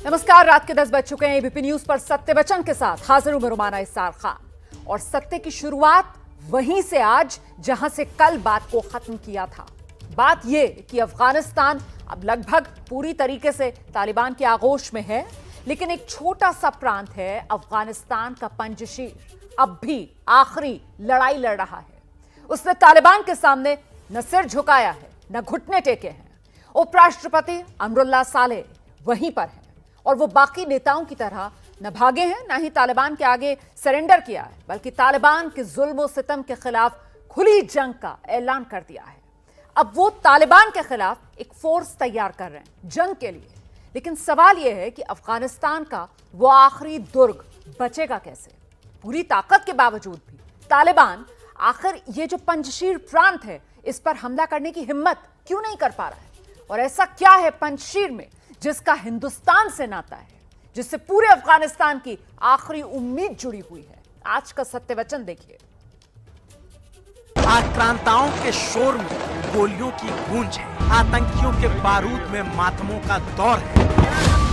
नमस्कार, रात के 10 बज चुके हैं। एबीपी न्यूज पर सत्य वचन के साथ हाजिर हूं मैं रुमाना इस्सार खान। और सत्य की शुरुआत वहीं से आज जहां से कल बात को खत्म किया था। बात यह कि अफगानिस्तान अब लगभग पूरी तरीके से तालिबान की आगोश में है, लेकिन एक छोटा सा प्रांत है अफगानिस्तान का पंजशीर अब भी आखिरी लड़ाई लड़ रहा है। उसने तालिबान के सामने न सिर झुकाया है न घुटने टेके हैं। उपराष्ट्रपति अमरुल्लाह सालेह वहीं पर है और वो बाकी नेताओं की तरह न भागे हैं न ही तालिबान के आगे सरेंडर किया है, बल्कि तालिबान के जुल्म और सितम के खिलाफ खुली जंग का ऐलान कर दिया है। अब वो तालिबान के खिलाफ एक फोर्स तैयार कर रहे हैं जंग के लिए। लेकिन सवाल यह है कि अफगानिस्तान का वो आखिरी दुर्ग बचेगा कैसे? पूरी ताकत के बावजूद भी तालिबान आखिर ये जो पंजशीर प्रांत है इस पर हमला करने की हिम्मत क्यों नहीं कर पा रहा है? और ऐसा क्या है पंजशीर में जिसका हिंदुस्तान से नाता है, जिससे पूरे अफगानिस्तान की आखिरी उम्मीद जुड़ी हुई है? आज का सत्य वचन देखिए। आक्रांताओं के शोर में गोलियों की गूंज है, आतंकियों के बारूद में मातमों का दौर है,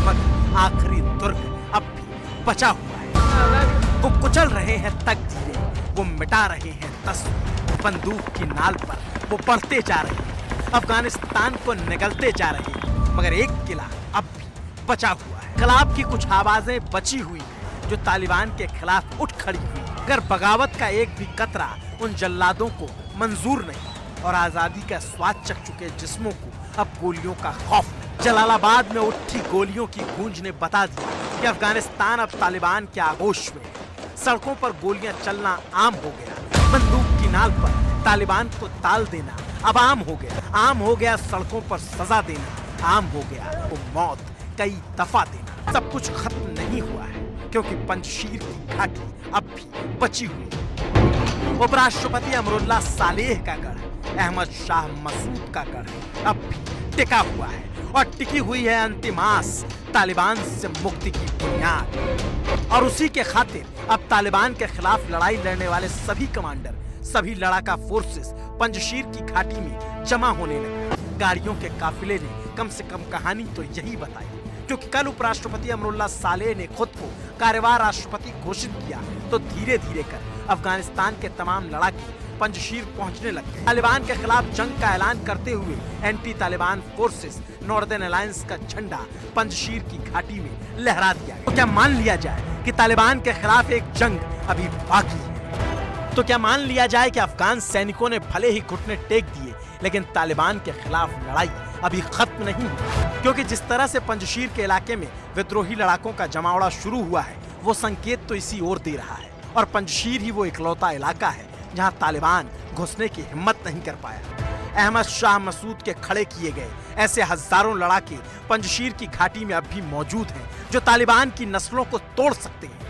मगर आखिरी दुर्ग अब भी बचा हुआ है। वो कुचल रहे हैं तकदीरें, वो मिटा रहे हैं तस्वीर, बंदूक की नाल पर वो बढ़ते जा रहे हैं, अफगानिस्तान को निगलते जा रहे हैं, मगर एक किला अब भी बचा हुआ है। इनकलाब की कुछ आवाजें बची हुई हैं जो तालिबान के खिलाफ उठ खड़ी हुई, अगर बगावत का एक भी कतरा उन जल्लादों को मंजूर नहीं और आजादी का स्वाद चख चुके जिस्मों को अब गोलियों का खौफ नहीं। जलालाबाद में उठी गोलियों की गूंज ने बता दिया कि अफगानिस्तान अब तालिबान के आगोश में है। सड़कों पर गोलियां चलना आम हो गया, बंदूक की नाल पर तालिबान को ताल देना अब आम हो गया, सड़कों पर सजा देना आम हो गया, वो मौत कई दफा देना। सब कुछ खत्म नहीं हुआ है क्योंकि पंजशीर की घाटी अब भी बची हुई है। उपराष्ट्रपति अमरुल्लाह सालेह का गढ़, अहमद शाह मसूद का गढ़ अब भी टिका हुआ है और टिकी हुई है अंतिम आस, तालिबान से मुक्ति की बुनियाद। और उसी के खातिर अब तालिबान के खिलाफ लड़ाई लड़ने वाले सभी कमांडर, सभी लड़ाका फोर्सेस पंजशीर की घाटी में जमा होने लगे। गाड़ियों के काफिले ने कम से कम कहानी तो यही बताई, क्योंकि कल उपराष्ट्रपति अमरुल्लाह सालेह ने खुद को कार्यवाहक राष्ट्रपति घोषित किया तो धीरे धीरे कर अफगानिस्तान के तमाम लड़ाके पंजशीर पहुंचने लगे। तालिबान के खिलाफ जंग का ऐलान करते हुए anti Taliban forces northern alliance का झंडा पंजशीर की घाटी में लहरा दिया। तो क्या मान लिया जाए कि तालिबान के खिलाफ एक जंग अभी बाकी है? तो क्या मान लिया जाए कि अफगान सैनिकों ने भले ही घुटने टेक दिए, लेकिन तालिबान के खिलाफ लड़ाई अभी खत्म नहीं हुई? क्योंकि जिस तरह से पंजशीर के इलाके में विद्रोही लड़ाकों का जमावड़ा शुरू हुआ है, वो संकेत तो इसी ओर दे रहा है। और पंजशीर ही वो इकलौता इलाका है जहां तालिबान घुसने की हिम्मत नहीं कर पाया। अहमद शाह मसूद के खड़े किए गए ऐसे हजारों लड़ाके पंजशीर की घाटी में अब भी मौजूद हैं जो तालिबान की नस्लों को तोड़ सकते हैं।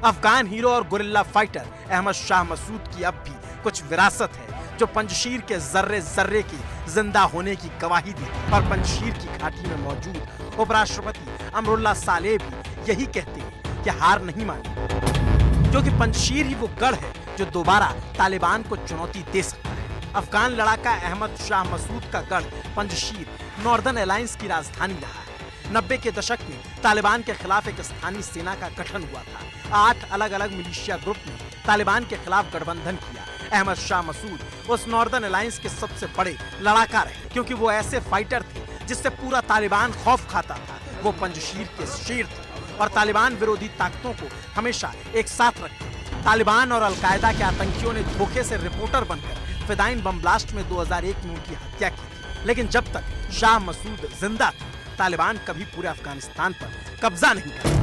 अफगान हीरो और गुरिल्ला फाइटर अहमद शाह मसूद की अब भी कुछ विरासत है जो पंजशीर के जर्रे जर्रे की जिंदा होने की गवाही दी। और पंजशीर की घाटी में मौजूद उपराष्ट्रपति अमरुल्लाह सालेह भी यही कहते हैं कि हार नहीं मानी, क्योंकि पंजशीर ही वो गढ़ है जो दोबारा तालिबान को चुनौती दे सकता है। अफगान लड़ाका अहमद शाह मसूद का गढ़ पंजशीर नॉर्दर्न अलायंस की राजधानी रहा है। 90 के दशक में तालिबान के खिलाफ एक स्थानीय सेना का गठन हुआ था। 8 अलग अलग मिलिशिया ग्रुप ने तालिबान के खिलाफ गठबंधन किया। अहमद शाह मसूद उस नॉर्दर्न अलायंस के सबसे बड़े लड़ाका रहे, क्योंकि वो ऐसे फाइटर थे जिससे पूरा तालिबान खौफ खाता था। वो पंजशीर के शेर थे और तालिबान विरोधी ताकतों को हमेशा एक साथ रखते। तालिबान और अलकायदा के आतंकियों ने धोखे से रिपोर्टर बनकर फिदाइन बम ब्लास्ट में 2001 में उनकी हत्या की थी। लेकिन जब तक शाह मसूद जिंदा थे, तालिबान कभी पूरे अफगानिस्तान पर कब्जा नहीं किया,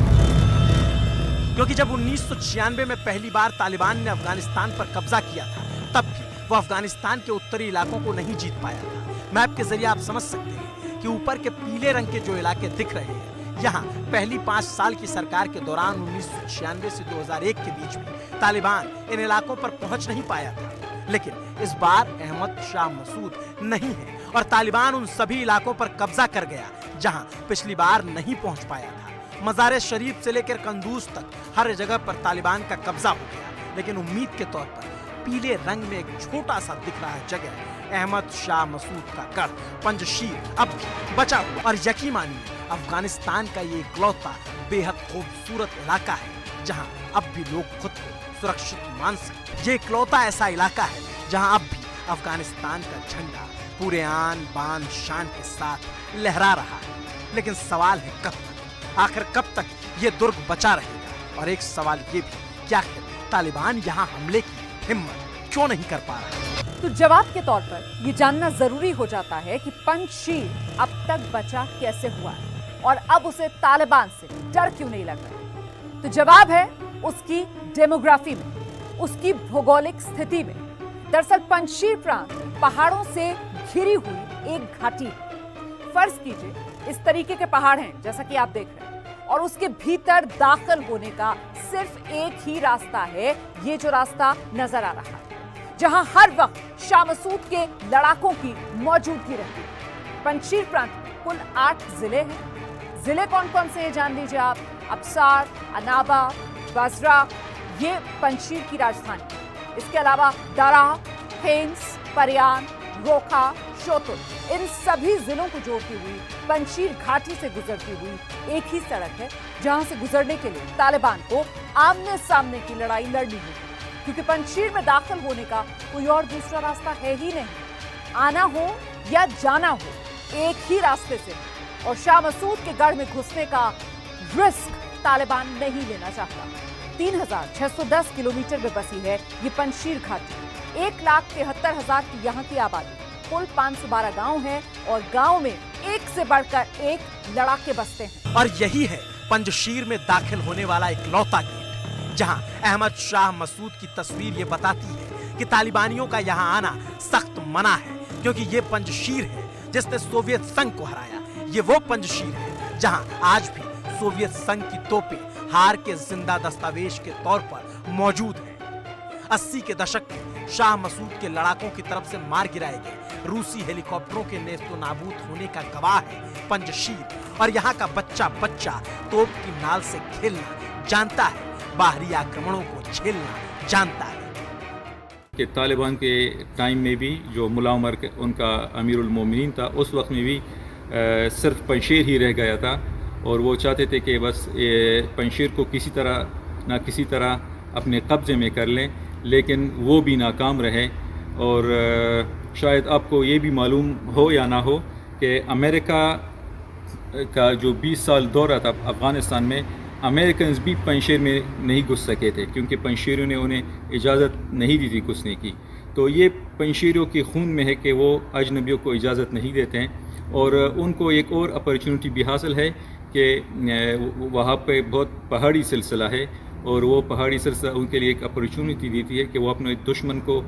क्योंकि जब 1996 में पहली बार तालिबान ने अफगानिस्तान पर कब्जा किया था, तब भी वो अफगानिस्तान के उत्तरी इलाकों को नहीं जीत पाया था। मैप के जरिए आप समझ सकते हैं कि ऊपर के पीले रंग के जो इलाके दिख रहे हैं, यहाँ पहली 5 साल की सरकार के दौरान 1996 से 2001 के बीच में तालिबान इन इलाकों पर पहुंच नहीं पाया था। लेकिन इस बार अहमद शाह मसूद नहीं है और तालिबान उन सभी इलाकों पर कब्जा कर गया जहां पिछली बार नहीं पहुंच पाया था। मज़ार शरीफ से लेकर कंदूज तक हर जगह पर तालिबान का कब्जा हो गया। लेकिन उम्मीद के तौर पर पीले रंग में एक छोटा सा दिख रहा है जगह अहमद शाह मसूद का गढ़ पंजशीर अब भी बचा हुआ। और यकीन मानिए अफगानिस्तान का ये इकलौता बेहद खूबसूरत इलाका है जहां अब भी लोग खुद को सुरक्षित मान सकते। ये इकलौता ऐसा इलाका है जहां अब भी अफगानिस्तान का झंडा पूरे आन बान शान के साथ लहरा रहा है। लेकिन सवाल है कब तक, आखिर कब तक ये दुर्ग बचा रहेगा। और एक सवाल ये भी कि आखिर तालिबान यहाँ हमले की हिम्मत क्यों नहीं कर पा रहा। तो जवाब के तौर पर यह जानना जरूरी हो जाता है कि पंजशीर अब तक बचा कैसे हुआ है और अब उसे तालिबान से डर क्यों नहीं लग रहा। तो जवाब है उसकी डेमोग्राफी में, उसकी भौगोलिक स्थिति में। दरअसल पंजशीर प्रांत पहाड़ों से घिरी हुई एक घाटी है। फर्ज कीजिए इस तरीके के पहाड़ हैं जैसा कि आप देख रहे हैं और उसके भीतर दाखिल होने का सिर्फ एक ही रास्ता है, ये जो रास्ता नजर आ रहा है, जहां हर वक्त शाह मसूद के लड़ाकों की मौजूदगी रहती है। पंजशीर प्रांत में कुल 8 जिले हैं। जिले कौन कौन से हैं जान लीजिए आप। अबसार, अनाबा, बजरा, ये पंजशीर की राजधानी। इसके अलावा दारा, हेंस, परियान, रोखा, शोतुल, इन सभी जिलों को जोड़ती हुई पंजशीर घाटी से गुजरती हुई एक ही सड़क है जहां से गुजरने के लिए तालिबान को आमने सामने की लड़ाई लड़नी होगी, क्योंकि पंजशीर में दाखिल होने का कोई और दूसरा रास्ता है ही नहीं। आना हो या जाना हो एक ही रास्ते से, और शाह मसूद के गढ़ में घुसने का रिस्क तालिबान नहीं लेना चाहता। 3610 किलोमीटर में बसी है ये पंजशीर घाटी। 1,73,000 की यहाँ की आबादी, कुल 512 गांव हैं और गांव में एक से बढ़कर एक लड़ाके बसते हैं। और यही है पंजशीर में दाखिल होने वाला इकलौता गेट, जहां अहमद शाह मसूद की तस्वीर ये बताती है कि तालिबानियों का यहां आना सख्त मना है, क्योंकि ये पंजशीर है जिसने सोवियत संघ को हराया। ये वो पंजशीर है जहां आज भी सोवियत संघ की तोपें हार के जिंदा दस्तावेज के तौर पर मौजूद है। 80 के दशक में शाह मसूद के लड़ाकों की तरफ से मार गिराए गए रूसी हेलीकॉप्टरों के नेस्तो नाबूद होने का गवाह है पंजशीर। और यहाँ का बच्चा बच्चा तोप की नाल से खेलना जानता है, बाहरी आक्रमणों को झेलना जानता है। कि तालिबान के टाइम में भी जो मुल्ला उमर उनका अमीरुल मोमिनीन था, उस वक्त में भी सिर्फ पंजशीर ही रह गया था और वो चाहते थे कि बस पंजशीर को किसी तरह ना किसी तरह अपने कब्जे में कर लें, लेकिन वो भी नाकाम रहे। और शायद आपको ये भी मालूम हो या ना हो कि अमेरिका का जो 20 साल दौरा था अफ़गानिस्तान में, अमेरिकन्स भी पंजशीर में नहीं घुस सके थे क्योंकि पंजशीरियों ने उन्हें इजाज़त नहीं दी थी घुसने की। तो ये पंजशीरियों के खून में है कि वो अजनबियों को इजाज़त नहीं देते हैं। और उनको एक और अपॉर्चुनिटी भी हासिल है कि वहाँ पे बहुत पहाड़ी सिलसिला है और वो पहाड़ी सिलसिला उनके लिए एक अपॉर्चुनिटी देती है कि वो अपने दुश्मन को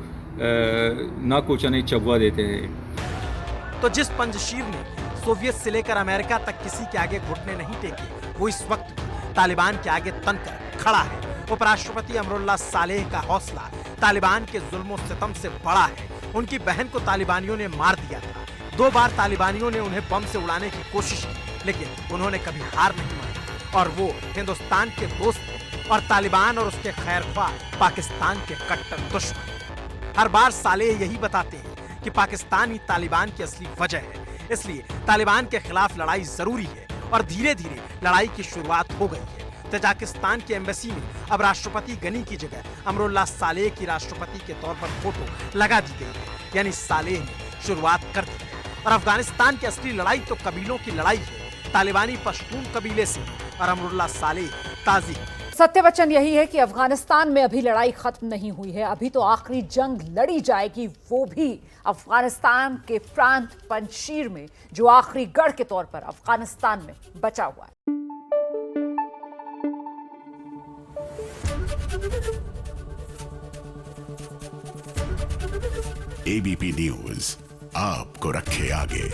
नाको चने चबवा देते हैं। तो जिस पंजशीर ने सोवियत से लेकर अमेरिका तक किसी के आगे घुटने नहीं टेके, वो इस वक्त तालिबान के आगे तनकर खड़ा है। उपराष्ट्रपति अमरुल्लाह सालेह का हौसला तालिबान के जुल्मों सितम से बड़ा है। उनकी बहन को तालिबानियों ने मार दिया था। 2 बार तालिबानियों ने उन्हें बम से उड़ाने की कोशिश की, लेकिन उन्होंने कभी हार नहीं मानी। और वो हिंदुस्तान के दोस्त थे और तालिबान और उसके खैरख्वाह पाकिस्तान के कट्टर दुश्मन। हर बार सालेह यही बताते हैं कि पाकिस्तान ही तालिबान की असली वजह है, इसलिए तालिबान के खिलाफ लड़ाई जरूरी है। और धीरे धीरे लड़ाई की शुरुआत हो गई है। तजाकिस्तान की एम्बेसी में अब राष्ट्रपति गनी की जगह अमरुल्लाह सालेह की राष्ट्रपति के तौर पर फोटो लगा दी गई है, यानी सालेह ने शुरुआत कर दी है। और अफगानिस्तान की असली लड़ाई तो कबीलों की लड़ाई है, तालिबानी पश्तून कबीले से और अमरुल्लाह सालेह ताजी। सत्य वचन यही है कि अफगानिस्तान में अभी लड़ाई खत्म नहीं हुई है। अभी तो आखिरी जंग लड़ी जाएगी, वो भी अफगानिस्तान के प्रांत पंजशीर में, जो आखिरी गढ़ के तौर पर अफगानिस्तान में बचा हुआ है। एबीपी न्यूज आपको रखे आगे।